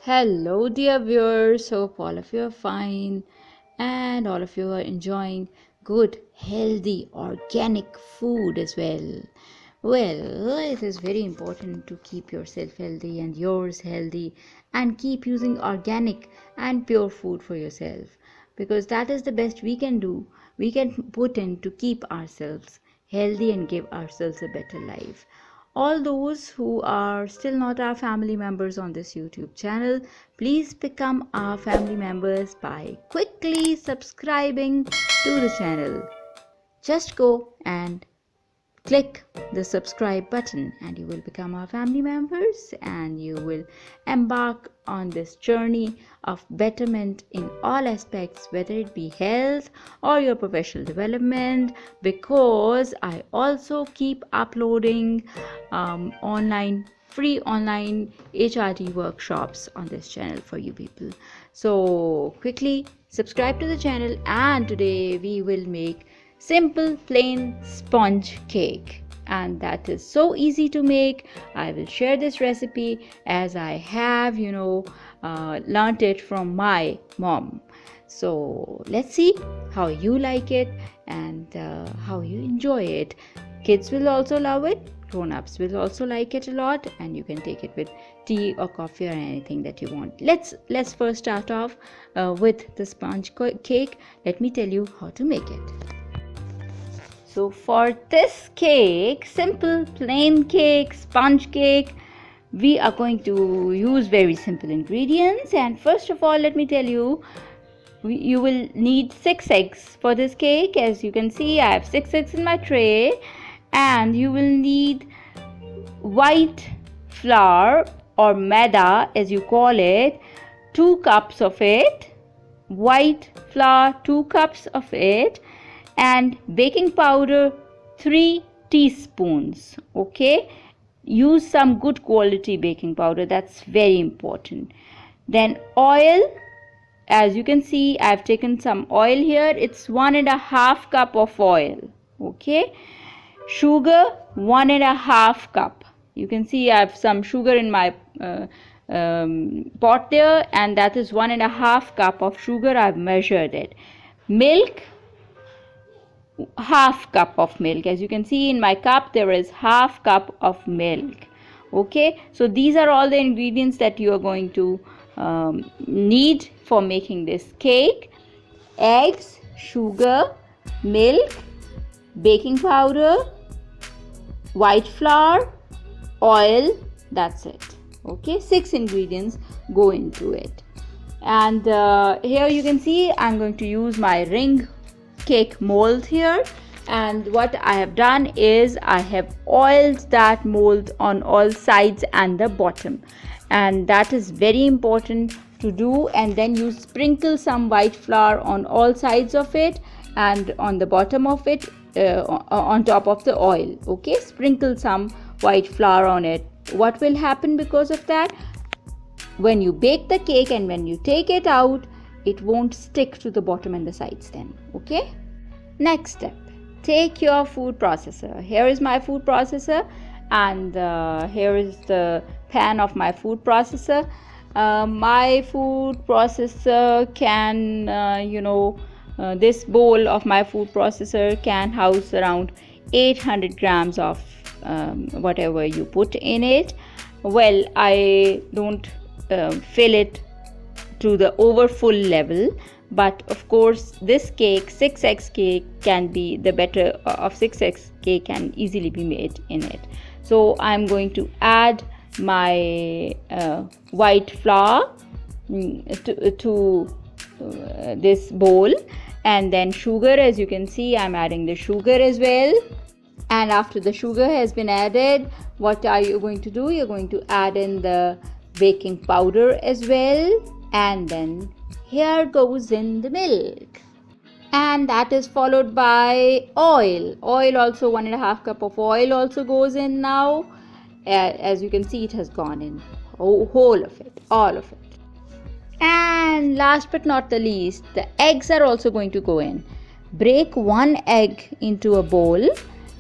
Hello, dear viewers. Hope all of you are fine and all of you are enjoying good, healthy, organic food as well. Well, it is very important to keep yourself healthy and yours healthy and keep using organic and pure food for yourself because that is the best we can do. We can put in to keep ourselves healthy and give ourselves a better life. All those who are still not our family members on this YouTube channel, please become our family members by quickly subscribing to the channel. Just go and click the subscribe button and you will become our family members and you will embark on this journey of betterment in all aspects, whether it be health or your professional development, because I also keep uploading free online HRD workshops on this channel for you people. So quickly subscribe to the channel, and today we will make simple plain sponge cake, and that is so easy to make. I will share this recipe as I have learnt it from my mom. So let's see how you like it and how you enjoy it. Kids will also love it, grown-ups will also like it a lot, and you can take it with tea or coffee or anything that you want. Let's first start off with the sponge cake. Let me tell you how to make it. So for this cake, simple plain cake, sponge cake, we are going to use very simple ingredients. And first of all, let me tell you, you will need 6 eggs for this cake. As you can see, I have 6 eggs in my tray. And you will need white flour or maida as you call it, 2 cups of it, white flour 2 cups of it, and baking powder 3 teaspoons. Okay, use some good quality baking powder, that's very important. Then oil, as you can see I've taken some oil here, it's 1.5 cup of oil. Okay, sugar 1.5 cup. You can see I have some sugar in my pot there, and that is 1.5 cup of sugar. I've measured it. Milk, half cup of milk. As you can see in my cup there is half cup of milk. Okay, so these are all the ingredients that you are going to need for making this cake: eggs, sugar, milk, baking powder, white flour, oil. That's it. Okay, 6 ingredients go into it. And here you can see I'm going to use my ring cake mold here, and what I have done is I have oiled that mold on all sides and the bottom, and that is very important to do. And then you sprinkle some white flour on all sides of it and on the bottom of it, on top of the oil. Okay, sprinkle some white flour on it. What will happen because of that? When you bake the cake and when you take it out, it won't stick to the bottom and the sides then. Okay, next step, take your food processor. Here is my food processor, and here is the pan of my food processor. My food processor can this bowl of my food processor can house around 800 grams of whatever you put in it. Well, I don't fill it to the over full level, but of course this cake, 6 eggs cake, can be the better of 6 eggs cake can easily be made in it. So I'm going to add my white flour to this bowl, and then sugar. As you can see, I'm adding the sugar as well. And after the sugar has been added, what are you going to do? You're going to add in the baking powder as well, and then here goes in the milk, and that is followed by oil. Oil also, 1.5 cup of oil also goes in now. As you can see, it has gone in, whole of it, all of it. And last but not the least, the eggs are also going to go in. Break 1 egg into a bowl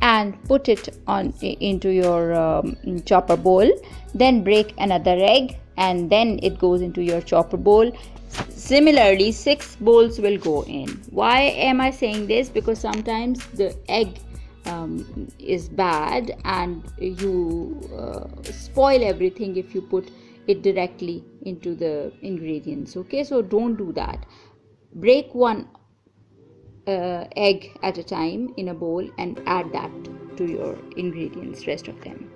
and put it into your chopper bowl. Then break another egg and then it goes into your chopper bowl. Similarly, 6 bowls will go in. Why am I saying this? Because sometimes the egg is bad and you spoil everything if you put it directly into the ingredients. Okay, so don't do that. Break one egg at a time in a bowl and add that to your ingredients, rest of them.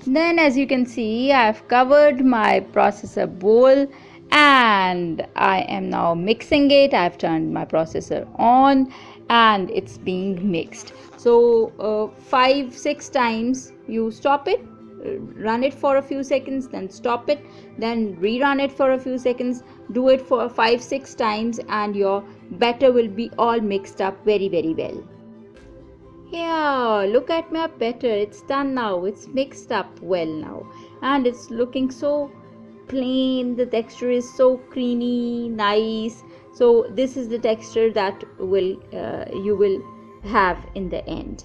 Then as you can see, I've covered my processor bowl and I am now mixing it. I've turned my processor on and it's being mixed. So 5-6 times you stop it, run it for a few seconds, then stop it, then rerun it for a few seconds. Do it for 5-6 times and your batter will be all mixed up very well. Yeah, look at my batter. It's done now. It's mixed up well now and it's looking so plain. The texture is so creamy, nice. So this is the texture that you will have in the end.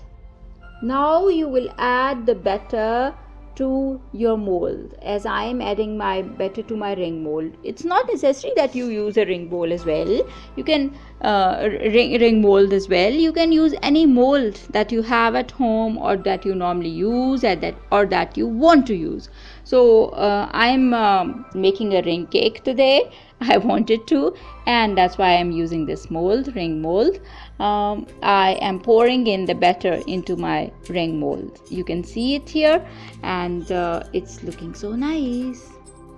Now you will add the batter to your mold. As I am adding my batter to my ring mold, it's not necessary that you use a ring bowl as well. You can ring mold as well. You can use any mold that you have at home or that you normally use or that you want to use. So I'm making a ring cake today. I wanted to, and that's why I'm using this mold, ring mold. I am pouring in the batter into my ring mold. You can see it here, and it's looking so nice.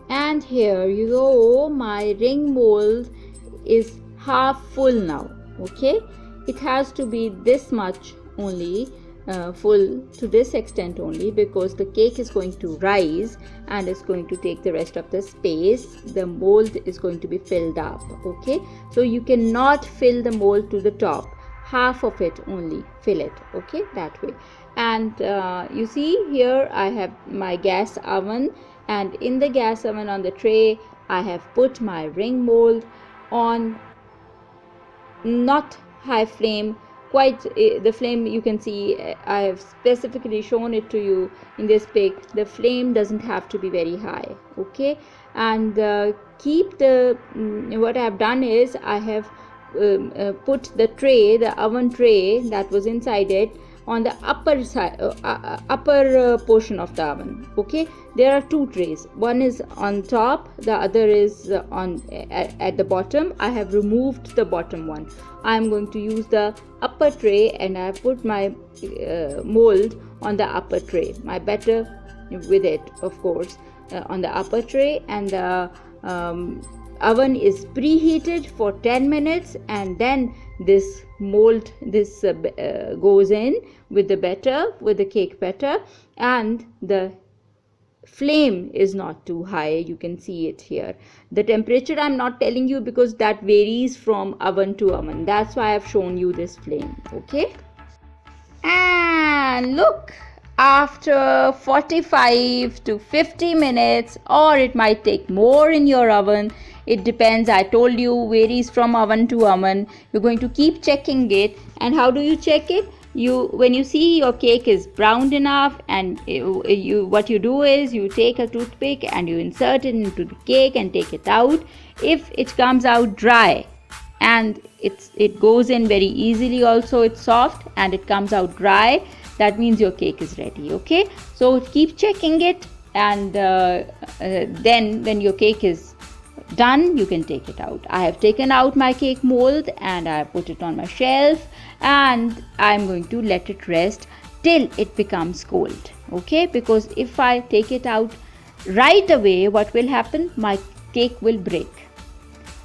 And here you go, my ring mold is half full now. Okay, it has to be this much only, full to this extent only, because the cake is going to rise and it's going to take the rest of the space. The mold is going to be filled up. Okay, so you cannot fill the mold to the top, half of it only fill it. Okay, that way. And you see here I have my gas oven, and in the gas oven on the tray I have put my ring mold on not high flame, quite the flame you can see I have specifically shown it to you in this pic. The flame doesn't have to be very high. Okay, and keep the what I have done is I have put the tray, the oven tray that was inside it, on the upper side, upper portion of the oven. Okay, there are 2 trays. One is on top, the other is on at the bottom. I have removed the bottom one. I am going to use the upper tray, and I have put my mold on the upper tray, my batter with it, of course, on the upper tray, and the oven is preheated for 10 minutes, and then this mold goes in with the batter, with the cake batter, and the flame is not too high. You can see it here. The temperature I'm not telling you because that varies from oven to oven. That's why I've shown you this flame. Okay, and look, after 45 to 50 minutes, or it might take more in your oven, it depends. I told you varies from oven to oven. You're going to keep checking it. And how do you check it? When you see your cake is browned enough, and what you do is you take a toothpick and you insert it into the cake and take it out. If it comes out dry and it goes in very easily, also it's soft and it comes out dry, that means your cake is ready. Okay, so keep checking it, and then when your cake is done, you can take it out. I have taken out my cake mold and I put it on my shelf, and I'm going to let it rest till it becomes cold. Okay, because if I take it out right away, what will happen? My cake will break.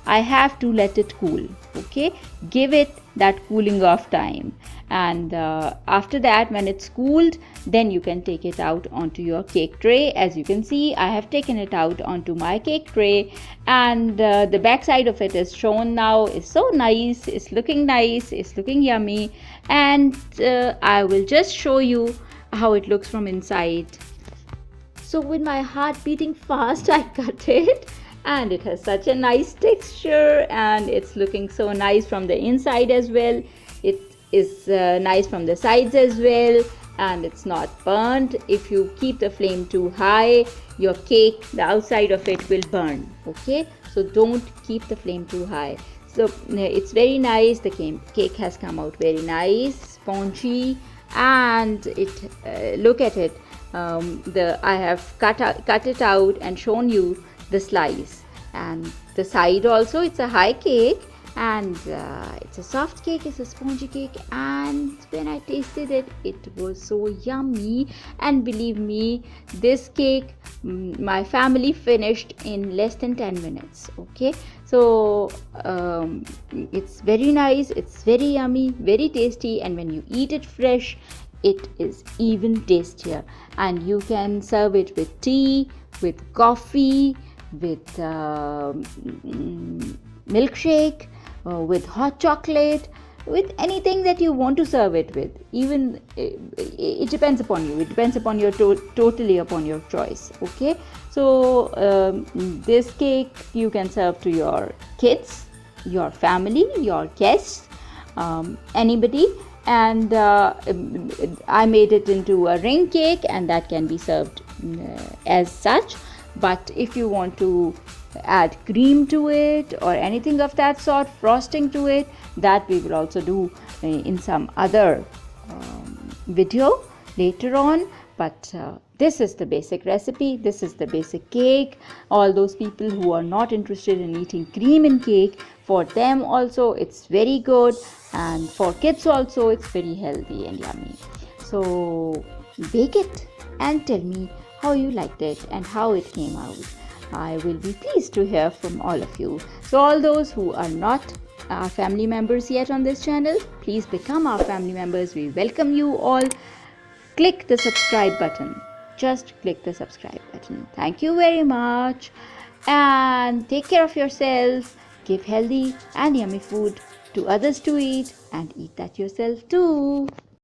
I have to let it cool. Okay, give it that cooling off time, and after that, when it's cooled, then you can take it out onto your cake tray. As you can see, I have taken it out onto my cake tray, and the back side of it is shown now. It's so nice, it's looking nice, it's looking yummy, and I will just show you how it looks from inside. So with my heart beating fast, I cut it, and it has such a nice texture, and it's looking so nice from the inside as well. It is nice from the sides as well, and it's not burnt. If you keep the flame too high, your cake, the outside of it will burn. Okay, so don't keep the flame too high. So it's very nice. The cake has come out very nice, spongy, and it look at it. I have cut it out and shown you the slice, and the side also. It's a high cake, and it's a soft cake, it's a spongy cake, and when I tasted it, it was so yummy. And believe me, this cake, my family finished in less than 10 minutes. Okay, so it's very nice, it's very yummy, very tasty, and when you eat it fresh, it is even tastier. And you can serve it with tea, with coffee, with milkshake, with hot chocolate, with anything that you want to serve it with. Even it depends upon you, it depends upon your totally upon your choice. Okay, so this cake you can serve to your kids, your family, your guests, anybody. And I made it into a ring cake, and that can be served as such. But if you want to add cream to it or anything of that sort, frosting to it, that we will also do in some other video later on. But this is the basic recipe, this is the basic cake. All those people who are not interested in eating cream in cake, for them also it's very good, and for kids also it's very healthy and yummy. So bake it and tell me how you liked it and how it came out. I will be pleased to hear from all of you. So all those who are not our family members yet on this channel, please become our family members. We welcome you all. Click the subscribe button. Just click the subscribe button. Thank you very much, and take care of yourself. Give healthy and yummy food to others to eat, and eat that yourself too.